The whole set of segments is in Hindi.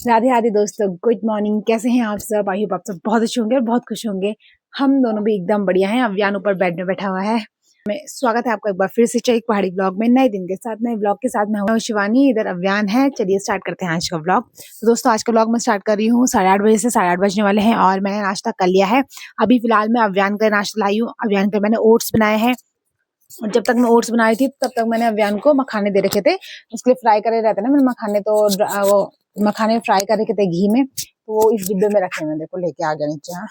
राधे राधे दोस्तों, गुड मॉर्निंग। कैसे हैं आप सब? आई होप आप सब बहुत अच्छे होंगे और बहुत खुश होंगे। हम दोनों भी एकदम बढ़िया हैं। अव्यान ऊपर बेड में बैठा हुआ है। मैं स्वागत है आपका एक बार फिर से एक पहाड़ी ब्लॉग में, नए दिन के साथ, नए ब्लॉग के साथ। मैं हूं शिवानी, इधर अव्यान है। चलिए स्टार्ट करते हैं आज का ब्लॉग। तो दोस्तों आज का ब्लॉग मैं स्टार्ट कर रही हूँ 8:30 बजे से। 8:30 बजने वाले हैं और मैंने नाश्ता कर लिया है। अभी फिलहाल मैं अव्यान का नाश्ता लाई हूँ। अव्यान का मैंने ओट्स बनाए हैं और जब तक मैं ओट्स बना रही थी तब तक मैंने अव्यान को मखाने दे रखे थे। उसके लिए फ्राई करे रहते ना मैंने मखाने, तो वो मखाने फ्राई कर रखे थे घी में। तो वो इस डिब्बे में रखे हैं, देखो लेके आ गया नीचे। हाँ,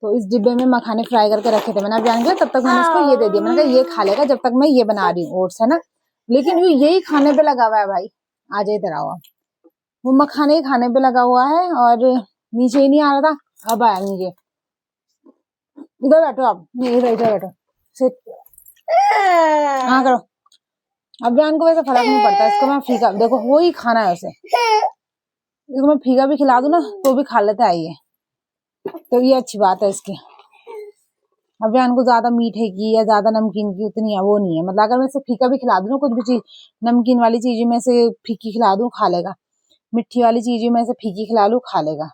तो इस डिब्बे में मखाने फ्राई करके रखे थे मैंने अव्यान के। तब तक मैंने उसको ये दे दिया। मैंने कहा ये खा लेगा जब तक मैं ये बना रही हूँ ओट्स, है ना। लेकिन वो यही खाने पे लगा हुआ है भाई। आ जाए इधर आओ। वो मखाने ही खाने पे लगा हुआ है और नीचे ही नहीं आ रहा था। अब आया नीचे। इधर बैठो आप, इधर बैठो। हाँ करो। अव्यान को वैसे फर्क नहीं पड़ता, इसको मैं फीका, देखो वो ही खाना है उसे। इसको मैं फीका भी खिला दूं ना तो भी खा लेता है ये। तो ये अच्छी बात है इसकी। अव्यान को ज्यादा मीठे की या ज्यादा नमकीन की उतनी है वो नहीं है। मतलब अगर मैं इसे फीका भी खिला दूं ना, कुछ भी चीज नमकीन वाली चीज में से फीकी खिला दूं खा लेगा, मिट्टी वाली चीज में से फीकी खिला लूं खा लेगा।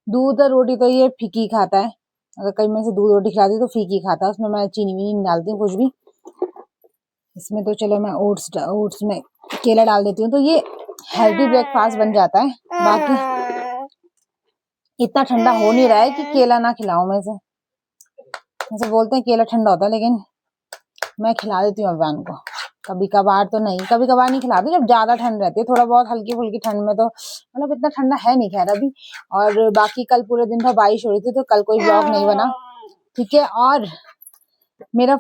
दूध और रोटी तो ये फीकी खाता है। अगर कहीं मैं से दूध रोटी खिला दी तो फीकी खाता है, उसमें मैं चीनी भी नहीं डालती हूँ कुछ भी। इसमें तो चलो मैं ओट्स में केला डाल देती हूँ तो ये हेल्दी ब्रेकफास्ट बन जाता है। बाकी इतना ठंडा हो नहीं रहा है कि केला ना खिलाऊं मैं इसे। जैसे बोलते हैं केला ठंडा होता है, लेकिन मैं खिला देती हूँ अव्यान को। कभी कभार तो नहीं, कभी कभार नहीं खिलाती जब ज्यादा ठंड रहती है। थोड़ा बहुत हल्की फुल्की ठंड में तो मतलब इतना ठंडा है नहीं खैर अभी। और बाकी कल पूरे दिन भर बारिश हो रही थी तो कल कोई ब्लॉग नहीं बना, ठीक है। और मेरा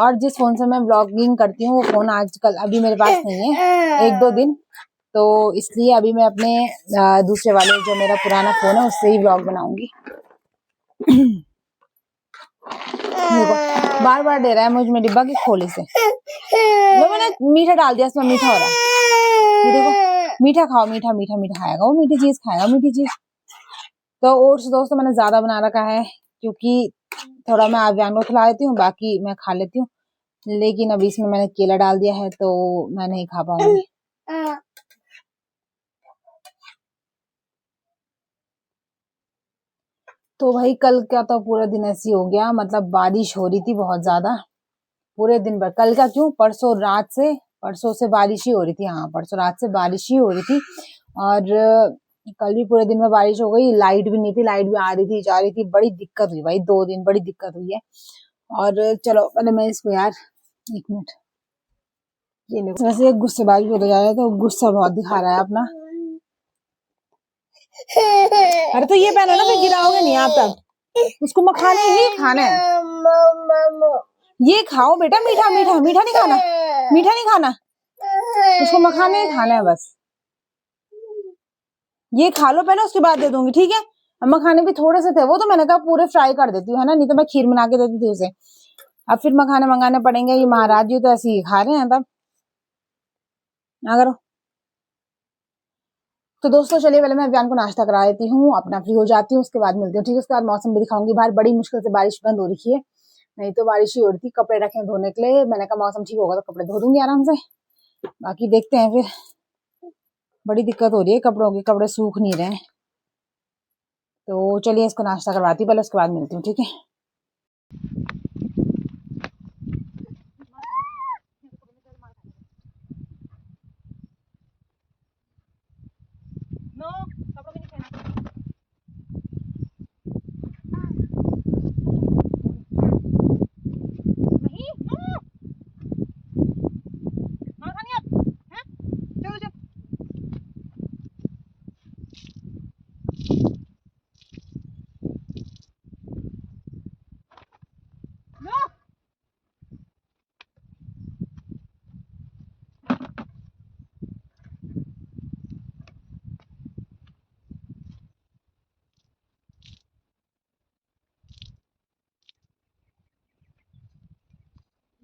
और जिस फोन से मैं ब्लॉगिंग करती हूँ वो फोन आजकल अभी मेरे पास नहीं है, 1-2 दिन। तो इसलिए अभी मैं अपने दूसरे वाले जो मेरा पुराना फोन है उससे ही ब्लॉग बनाऊंगी। देखो बार बार दे रहा है मुझ में डिब्बा की खोली से। तो मैंने मीठा डाल दिया, इसमें मीठा हो रहा है। ये देखो मीठा खाओ, मीठा मीठा मीठा खाएगा वो, मीठी चीज खाएगा, मीठी चीज। तो ओट्स दोस्तों मैंने ज्यादा बना रखा है क्योंकि थोड़ा मैं अव्यान को खिला देती हूँ, बाकी मैं खा लेती हूँ। लेकिन अभी इसमें मैंने केला डाल दिया है तो मैं नहीं खा पाऊंगी। तो भाई कल का तो पूरा दिन ऐसी हो गया, मतलब बारिश हो रही थी बहुत ज्यादा पूरे दिन भर। कल का क्यों, परसों से बारिश ही हो रही थी। हाँ परसों रात से बारिश ही हो रही थी और कल भी पूरे दिन में बारिश हो गई। लाइट भी नहीं थी, लाइट भी आ रही थी जा रही थी। बड़ी दिक्कत हुई भाई, 2 दिन बड़ी दिक्कत हुई है। और चलो पहले मैं इसको यार 1 मिनट, ये देखो वैसे गुस्सेबाज भी होता जा रहा है तो गुस्सा बहुत दिखा रहा है अपना। अरे तो ये पहनो ना, फिर गिराओगे नहीं आप तक। उसको मखाने ही खाना है। ये खाओ बेटा, मीठा मीठा मीठा नहीं खाना, मीठा नहीं खाना, उसको मखाने ही खाना है बस। ये खा लो पहले, उसके बाद दे दूंगी, ठीक है। मखाने भी थोड़े से थे वो, तो मैंने कहा पूरे फ्राई कर देती हूँ, है ना, नहीं तो मैं खीर बना के देती थी उसे। अब फिर मखाने मंगाने पड़ेंगे, ये महाराज जी तो ऐसे ही खा रहे हैं तब। अगर तो दोस्तों चलिए पहले मैं अव्यान को नाश्ता करा देती हूँ, अपना फ्री हो जाती हूँ, उसके बाद मिलती हूँ, ठीक है। उसके बाद मौसम भी दिखाऊंगी। बाहर बड़ी मुश्किल से बारिश बंद हो रही है, नहीं तो बारिश ही हो रही थी। कपड़े रखे धोने के लिए, मैंने कहा मौसम ठीक होगा तो कपड़े धो दूंगी आराम से। बाकी देखते हैं फिर, बड़ी दिक्कत हो रही है कपड़ों की, कपड़े सूख नहीं रहे। तो चलिए इसको नाश्ता करवाती हूँ पहले, उसके बाद मिलती हूँ, ठीक है।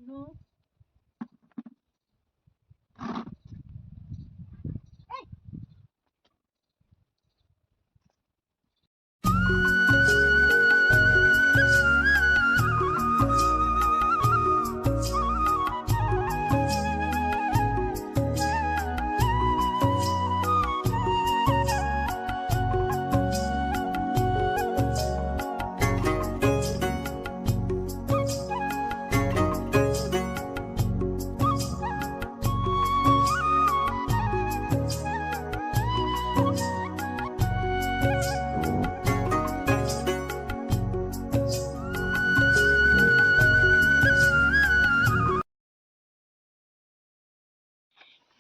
No.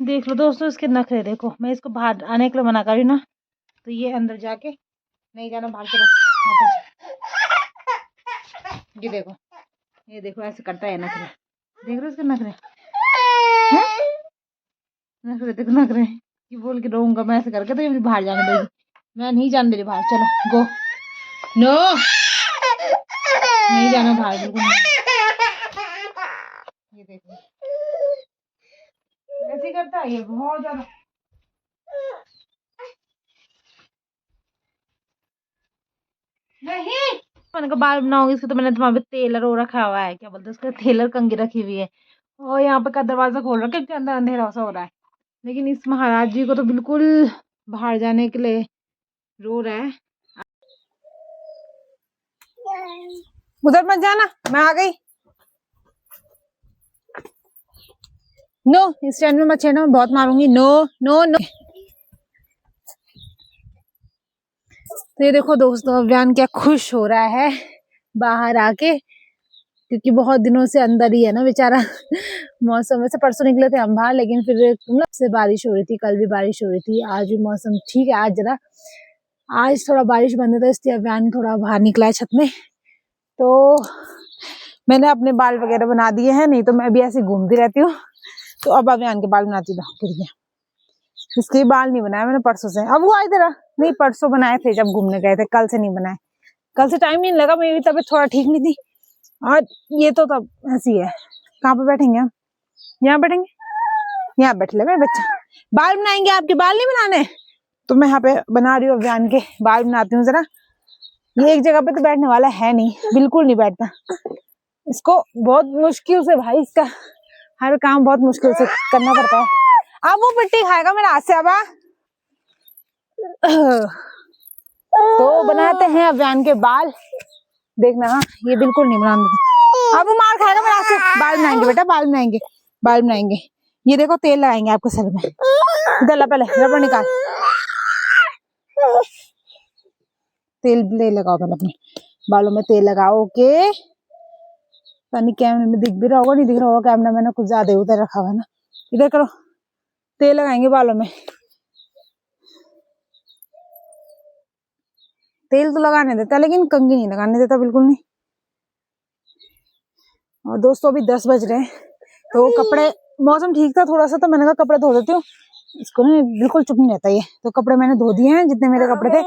देख लो दोस्तों इसके नखरे देखो। मैं इसको बाहर आने के लिए मना कर रही हूँ ना, तो ये अंदर जाके नहीं जाना, बाहर चलो। ये देखो ऐसे करता है नखरे। देख रहे हो इसके नखरे? नखरे देखो, नखरे ये बोल के रहूंगा मैं ऐसे करके, तो ये बाहर जाने देगी। मैं नहीं जाने दे रही बाहर, चलो गो। नो, नहीं जाना बाहर बिल्कुल नहीं। ये देखो ऐसे करता है ये बहुत ज्यादा। नहीं, मैंने कहा बाल बनाऊंगी इसको, तो मैंने तुम्हारे तेलर वो रखा हुआ है, क्या बोलते हैं उसका, तेलर कंघी रखी हुई है। और यहाँ पे का दरवाजा खोल रखा है क्योंकि अंदर अंधेरा सा हो रहा है। लेकिन इस महाराज जी को तो बिल्कुल बाहर जाने के लिए रो रहा है। उधर मत जाना, मैं आ गई। नो, इस स्टैंड में मत छेड़ना, बहुत मारूंगी। No no no. तो ये देखो दोस्तों, अभियान क्या खुश हो रहा है बाहर आके, क्योंकि बहुत दिनों से अंदर ही है ना बेचारा। मौसम वैसे परसों निकले थे हम बाहर, लेकिन फिर मतलब से बारिश हो रही थी, कल भी बारिश हो रही थी, आज भी मौसम ठीक है। आज थोड़ा बारिश बंद है, तो इसलिए अभियान थोड़ा बाहर निकला है छत में। तो मैंने अपने बाल वगैरह बना दिए हैं, नहीं तो मैं भी ऐसे घूमती रहती हूँ। तो अब अभियान के बाल बनाती हूँ। गिर गया, इसके बाल नहीं बनाए मैंने परसों से। अब वो इधर नहीं, परसों बनाए थे जब घूमने गए थे, कल से नहीं बनाए। कल से टाइम नहीं लगा, मेरी तबीयत थोड़ा ठीक नहीं थी। और ये तो तब ऐसी है। कहाँ पे बैठेंगे हम? यहाँ बैठेंगे, यहाँ बैठ ले मेरे बच्चे। बाल बनाएंगे, आपके बाल नहीं बनाने? तो मैं यहाँ पे बना रही हूँ अभियान के बाल, बनाती हूँ जरा। ये एक जगह पे तो बैठने वाला है नहीं, बिल्कुल नहीं बैठता। इसको बहुत मुश्किल से भाई, इसका हर काम बहुत मुश्किल से करना पड़ता है। अब वो पिट्टी खाएगा मेरा हाथ से। अब तो बनाते हैं अभियान के बाल, देखना। हाँ, ये बिल्कुल नहीं बनाना। अब वो मार खाएगा मेरे हाथ से। बाल बनाएंगे बेटा, बाल बनाएंगे, बाल बनाएंगे। ये देखो तेल लगाएंगे आपके सर में। इधर पहले रबड़ निकाल, तेल ले लगाओ पहले अपने बालों में, तेल लगाओ। ओके, पानी कैमरे में दिख भी रहा होगा, नहीं दिख रहा होगा, कैमरा मैंने कुछ ज्यादा उधर रखा हुआ है ना। इधर करो, तेल लगाएंगे बालों में। तेल तो लगाने देता लेकिन कंघी नहीं लगाने देता, बिल्कुल नहीं। और दोस्तों अभी 10 बज रहे हैं, तो कपड़े, मौसम ठीक था थोड़ा सा, तो मैंने कहा कपड़े धो देती हूँ। इसको ना बिल्कुल चुप नहीं रहता ये। तो कपड़े मैंने धो दिए हैं, जितने मेरे कपड़े थे।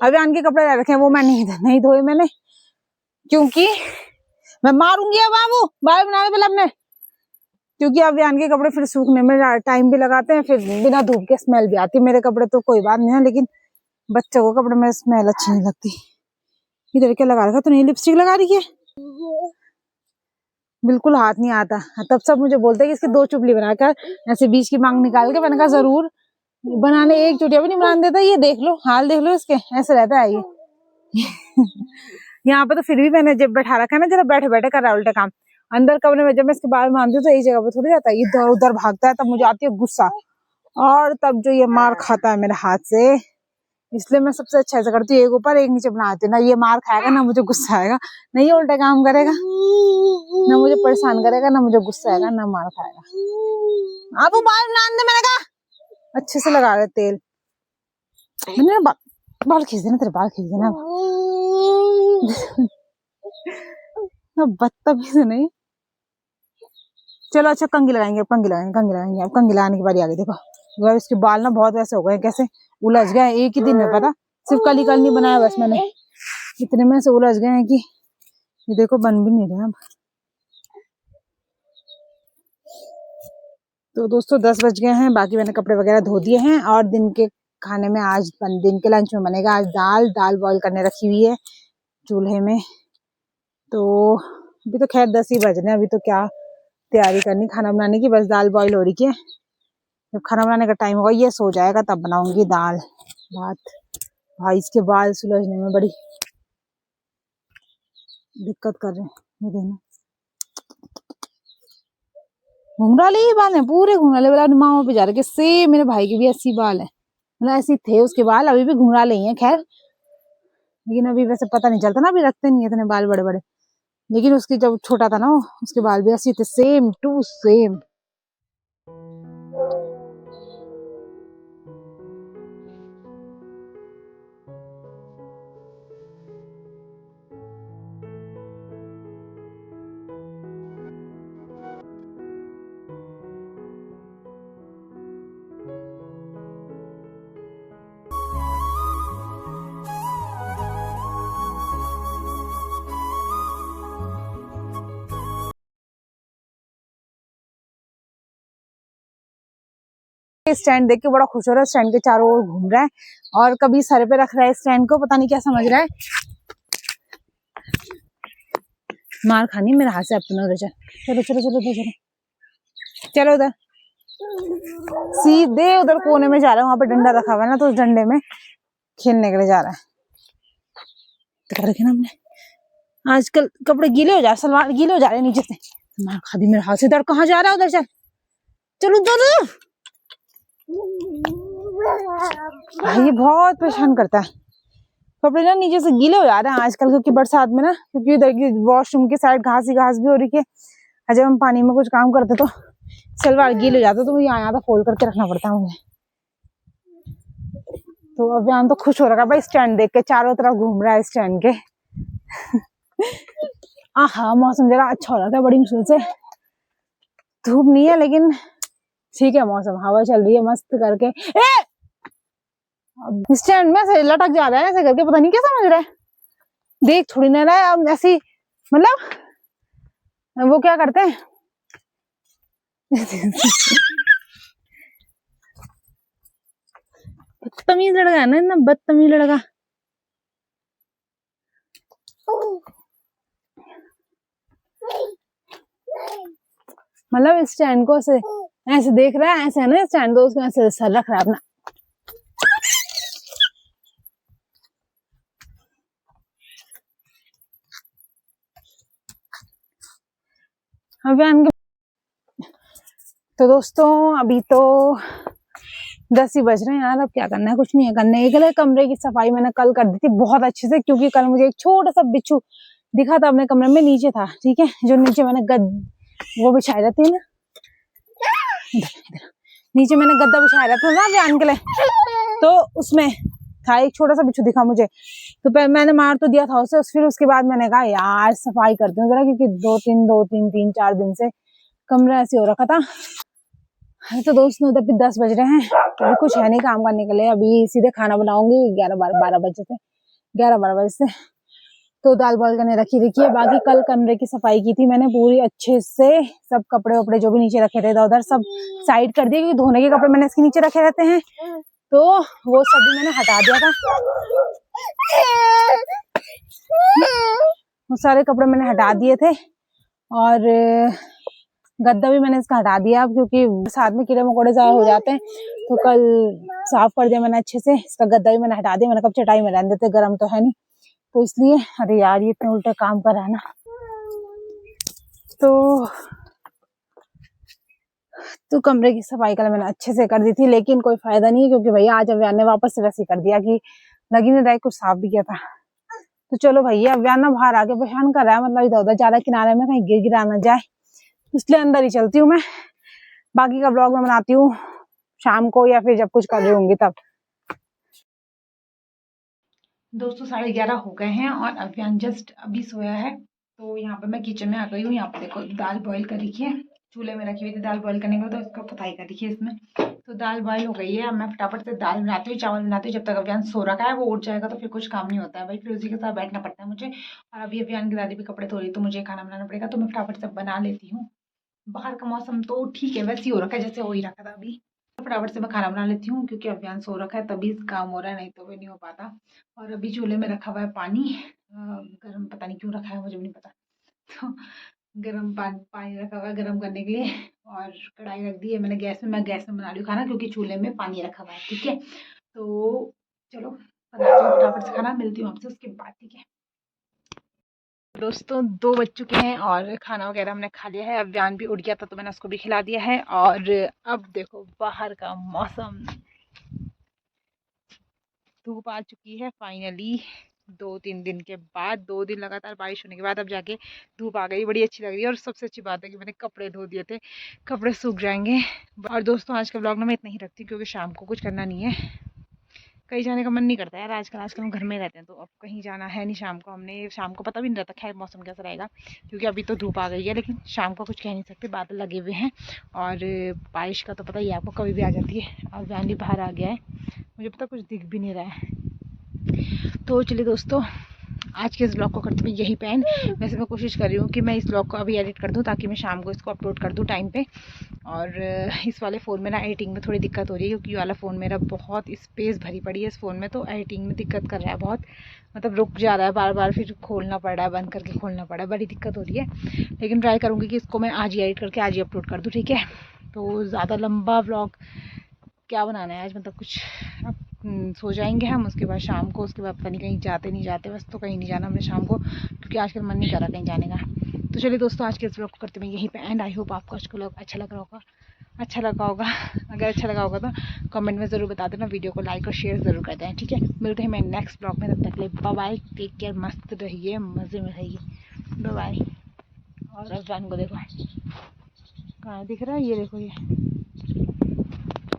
अभियान के कपड़े रखे हैं वो मैं नहीं धोए मैंने, क्योंकि मैं मारूंगी अब बाबू बाल बनाने पहले अपने। क्योंकि अभियान के कपड़े फिर सूखने में टाइम भी लगाते हैं, फिर बिना धूप के स्मेल भी आती है। मेरे कपड़े तो कोई बात नहीं है, लेकिन बच्चों को कपड़े में स्मेल अच्छी नहीं लगती। इधर क्या लगा रखा तूने? लिपस्टिक लगा रही है, बिल्कुल हाथ नहीं आता। तब सब मुझे बोलते हैं कि इसकी 2 चुपली बनाकर ऐसे बीच की मांग निकाल के। मैंने कहा जरूर बनाने, एक चुटिया भी नहीं बनाने देता। ये देख लो हाल, देख लो इसके, ऐसे रहता है ये। यहाँ पे तो फिर भी मैंने जब बैठा रखा है ना, जरा बैठे बैठे कर रहा है उल्टा काम। अंदर कमरे में जब मैं इसके बाल बांधती हूँ तो एक जगह पे थोड़ी रहता है, इधर उधर भागता है, तब मुझे आती है गुस्सा। और तब जो ये मार खाता है मेरे हाथ से, इसलिए मैं सबसे अच्छा ऐसा करती हूँ, एक ऊपर एक नीचे बनाती हूँ। ना ये मार खाएगा, ना मुझे गुस्सा आएगा, ना ये उल्टा काम करेगा, ना मुझे परेशान करेगा, ना मुझे गुस्सा आएगा, ना मार खाएगा। अब वो बाल बना दे, मैंने कहा अच्छे से लगा रहे तेल। मैंने बाल खींच देना, तेरे बाल खींच देना। बदतमीज नहीं। चलो अच्छा, कंघी लगाएंगे, कंघी लगाएंगे, कंघी लगाएंगे। अब कंघी लगाने की बारी आ गई। देखो यार इसके बाल ना बहुत वैसे हो गए, कैसे उलझ गए एक ही दिन में। पता, सिर्फ कल ही नहीं बनाया बस मैंने, इतने में से उलझ गए हैं कि ये देखो बन भी नहीं रहे अब। तो दोस्तों 10 बज गए हैं, बाकी मैंने कपड़े वगैरह धो दिए हैं। और दिन के खाने में आज, दिन के लंच में बनेगा आज दाल बॉईल करने रखी हुई है चूल्हे में। तो अभी तो खैर 10 ही बज रहे हैं, अभी तो क्या तैयारी करनी खाना बनाने की, बस दाल बॉईल हो रही है। जब खाना बनाने का टाइम होगा, ये सो जाएगा, तब बनाऊंगी दाल भात। भाई इसके बाल सुलझने में बड़ी दिक्कत कर रहे हैं। ये देखना घुंघराले ही बाल है, पूरे घुंघराले वाला मामा पे जा रहे, सेम मेरे भाई के भी ऐसी बाल है, मतलब ऐसी थे उसके बाल, अभी भी घुंघराले ही हैं खैर। लेकिन अभी वैसे पता नहीं चलता ना, अभी रखते नहीं इतने बाल बड़े बड़े। लेकिन उसकी जब छोटा था ना, उसके बाल भी ऐसे थे, सेम टू सेम। के स्टैंड देख के बड़ा खुश हो रहा है, स्टैंड के चारों ओर घूम रहा है और कभी सर पे रख रहा है स्टैंड को, पता नहीं क्या समझ रहा है। मार खानी मेरे हाथ से अपने उधर। चलो चलो चलो चलो चलो उधर सीधे उधर कोने में जा रहा है, वहां पे डंडा रखा हुआ है ना, तो उस डंडे में खेलने के लिए जा रहा है। तो रखे ना हमने, आजकल कपड़े गीले हो जा, सलवार गीले हो जा रहे हैं नीचे से। मार खा दी मेरे हाथ से। इधर कहाँ जा रहा है? उधर चल, चलो उधर। ये बहुत परेशान करता है। कपड़े ना नीचे से गीले हो जा रहे हैं आजकल, क्योंकि बरसात में ना, क्योंकि इधर वॉशरूम की साइड घास ही घास भी हो रही है। जब हम पानी में कुछ काम करते तो सलवार गीले हो जाता, तो यहाँ फोल्ड करके रखना पड़ता है मुझे। तो अभियान तो खुश हो रखा है भाई स्टैंड देख के, चारों तरफ घूम रहा है स्टैंड के। आहा, मौसम जरा अच्छा हो रहा था बड़ी मुश्किल से। धूप नहीं है लेकिन ठीक है मौसम, हवा चल रही है मस्त करके। स्टैंड में से लटक जा रहा है ऐसे करके, पता नहीं क्या समझ रहा है। देख थोड़ी ना रहा है अब ऐसी, मतलब वो क्या करते हैं बदतमीज लड़का है ना, बदतमीज लड़का। मतलब स्टैंड को ऐसे ऐसे देख रहा है, ऐसे है ना स्टैंड को, उसमें ऐसे सर रख रहा है अपना। अभियान तो दोस्तों अभी तो 10 ही बज रहे हैं यार। अब क्या करना है, कुछ नहीं है करने के लिए। कमरे की सफाई मैंने कल कर दी थी बहुत अच्छे से, क्योंकि कल मुझे एक छोटा सा बिच्छू दिखा था अपने कमरे में, नीचे था, ठीक है, जो नीचे मैंने वो बिछाई रहती है ना, नीचे मैंने गद्दा बिछाया रहता था ना अभियान के लिए, तो उसमें था एक छोटा सा बिच्छू दिखा मुझे। तो मैंने मार तो दिया था उसे, फिर उसके बाद मैंने कहा यार सफाई करती हूँ जरा, क्योंकि 3-4 दिन से कमरा ऐसे हो रखा था। तो दोस्तों उधर भी 10 बज रहे हैं, अभी कुछ है नहीं काम करने के लिए। अभी सीधे खाना बनाऊंगी 11-12 बजे से, 11-12 बजे से। तो दाल बॉईल करने रखी है। बाकी कल कमरे की सफाई की थी मैंने पूरी अच्छे से, सब कपड़े वपड़े जो भी नीचे रखे थे इधर उधर सब साइड कर दिए, क्योंकि धोने के कपड़े मैंने इसके नीचे रखे रहते हैं, तो वो सब भी मैंने हटा दिया था। वो सारे कपड़े मैंने हटा दिए थे और गद्दा भी मैंने इसका हटा दिया, क्योंकि साथ में कीड़े मकोड़े ज्यादा हो जाते हैं। तो कल साफ कर दिया मैंने अच्छे से, इसका गद्दा भी मैंने हटा दिया। मैंने कब चटाई में रहने देते, गर्म तो है नहीं, तो इसलिए। अरे यार ये इतने उल्टे काम कर रहा है ना। तो कमरे की सफाई कल मैंने अच्छे से कर दी थी, लेकिन कोई फायदा नहीं है, क्योंकि भैया आज अभियान ने वापस से वैसे कर दिया कि लगी नहीं रहा, कुछ साफ भी किया था। तो चलो भैया, अभियान ना बाहर आके परेशान कर रहा है, मतलब इधर उधर ज्यादा किनारे में कहीं गिर गिरा ना जाए, इसलिए अंदर ही चलती हूँ मैं। बाकी का ब्लॉग मैं बनाती हूँ शाम को, या फिर जब कुछ कर रही होंगी तब। दोस्तों 11:30 हो गए हैं और अभियान जस्ट अभी सोया है। तो यहाँ पे मैं किचन में आ गई हूँ। यहाँ पे देखो दाल बॉईल कर रखी है, चूल्हे में रखी हुई थी दाल बॉईल करने के लिए, तो इसको पताई कर रखी है इसमें। तो दाल बॉईल हो गई है, अब मैं फटाफट से दाल बनाती हूँ, चावल बनाती हूँ। जब तक अभियान सो रखा है, वो उठ जाएगा तो फिर कुछ काम नहीं होता है भाई, फिर उसी के साथ बैठना पड़ता है मुझे। और अभी अभियान की दादी भी कपड़े धो रही, तो मुझे खाना बनाना पड़ेगा, तो मैं फटाफट से बना लेती हूँ। बाहर का मौसम तो ठीक है, वैसे ही हो रखा है जैसे हो ही रखा था अभी। फटाफट से मैं खाना बना लेती हूँ, क्योंकि अभियान सो रखा है तभी काम हो रहा है, नहीं तो भी नहीं हो पाता। और अभी चूल्हे में रखा हुआ है पानी गर्म, पता नहीं क्यों रखा है मुझे भी नहीं पता। तो गर्म पानी रखा हुआ है गर्म करने के लिए, और कढ़ाई रख दी है मैंने गैस में। मैं गैस में बना रही हूँ खाना, क्योंकि चूल्हे में पानी रखा हुआ है, ठीक है। तो चलो बनाती हूँ फटाफट से खाना, मिलती हूँ आपसे उसके बाद, ठीक है। दोस्तों 2 बज चुके हैं और खाना वगैरह हमने खा लिया है। अभियान भी उठ गया था तो मैंने उसको भी खिला दिया है। और अब देखो बाहर का मौसम, धूप आ चुकी है फाइनली। 2-3 दिन के बाद, 2 दिन लगातार बारिश होने के बाद अब जाके धूप आ गई, बड़ी अच्छी लग रही है। और सबसे अच्छी बात है कि मैंने कपड़े धो दिए थे, कपड़े सूख जाएंगे। और दोस्तों आज का ब्लॉग ना मैं इतना ही रखती हूँ, क्योंकि शाम को कुछ करना नहीं है, कहीं जाने का मन नहीं करता यार आजकल हम घर में रहते हैं, तो अब कहीं जाना है नहीं शाम को। हमने शाम को पता भी नहीं रहता खैर मौसम कैसा रहेगा, क्योंकि अभी तो धूप आ गई है, लेकिन शाम को कुछ कह नहीं सकते, बादल लगे हुए हैं। और बारिश का तो पता ही है आपको, कभी भी आ जाती है। और वैन भी बाहर आ गया है, मुझे पता कुछ दिख भी नहीं रहा है। तो चलिए दोस्तों आज के इस ब्लॉग को करते हुए यहीं पे एंड। वैसे मैं कोशिश कर रही हूँ कि मैं इस ब्लॉग को अभी एडिट कर दूँ ताकि मैं शाम को इसको अपलोड कर दूँ टाइम पे। और इस वाले फ़ोन में ना एडिटिंग में थोड़ी दिक्कत हो रही है क्योंकि ये वाला फ़ोन मेरा बहुत स्पेस भरी पड़ी है इस फ़ोन में, तो एडिटिंग में दिक्कत कर रहा है बहुत, मतलब रुक जा रहा है बार बार, फिर खोलना पड़ रहा है, बंद करके खोलना पड़ रहा है, बड़ी दिक्कत हो रही है। लेकिन ट्राई करूँगी कि इसको मैं आज ही एडिट करके आज ही अपलोड कर दूँ, ठीक है। तो ज़्यादा लंबा व्लॉग क्या बनाना है आज, मतलब कुछ अब सो जाएंगे हम, उसके बाद शाम को, उसके बाद पता नहीं कहीं जाते नहीं जाते, बस तो कहीं नहीं जाना हमने शाम को क्योंकि आजकल मन नहीं कर रहा कहीं जाने का। तो चलिए दोस्तों, आज के इस व्लॉग को करते हैं यहीं पे एंड। आई होप आपको आज का व्लॉग अच्छा लग रहा होगा, अगर अच्छा लगा होगा तो कमेंट में ज़रूर बता देना, वीडियो को लाइक और शेयर ज़रूर कर दें, ठीक है। मिलते हैं मैं नेक्स्ट ब्लॉग में, तब तक के लिए बाय बाय, टेक केयर, मस्त रहिए, मज़े में रहिए, बाय बाय। और अफजान को देखो कहाँ दिख रहा है, ये देखो ये